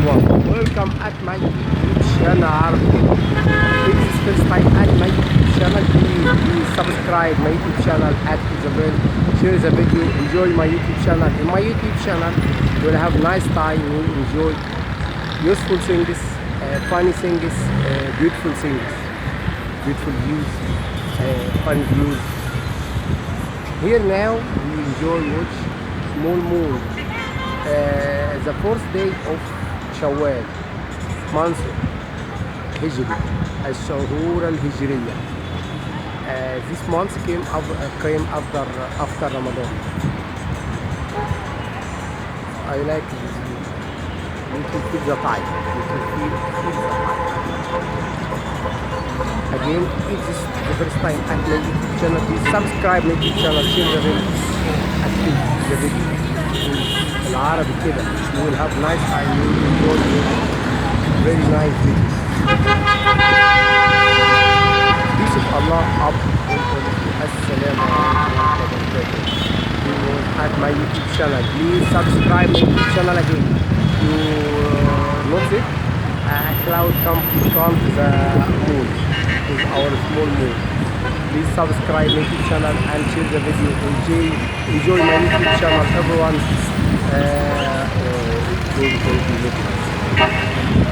everyone, welcome at my YouTube channel. If this is first time at my YouTube channel, please subscribe my YouTube channel, active the bell, share the video, enjoy my YouTube channel. In my YouTube channel, you will have nice time, you will enjoy useful things, funny things, beautiful things, beautiful views, fun views. Here now we enjoy watch small moon. The fourth day of Showal, month Hijri, الشهور الهجرية. This month came after Ramadan. I like this view. You can feel the tide. You can feel the tide. Again, if this is the first time at my YouTube channel, please subscribe my YouTube channel, share the video, active the video. العربي كده you will have nice time, you will enjoy very nice videos. Peace of Allah up. Assalamu alaikum wa barakatuh. At my YouTube channel, please subscribe my YouTube channel again. You notice it? A cloud come from the moon, is our small moon. Please subscribe my YouTube channel and share the video. Enjoy my YouTube channel, everyone. Going to be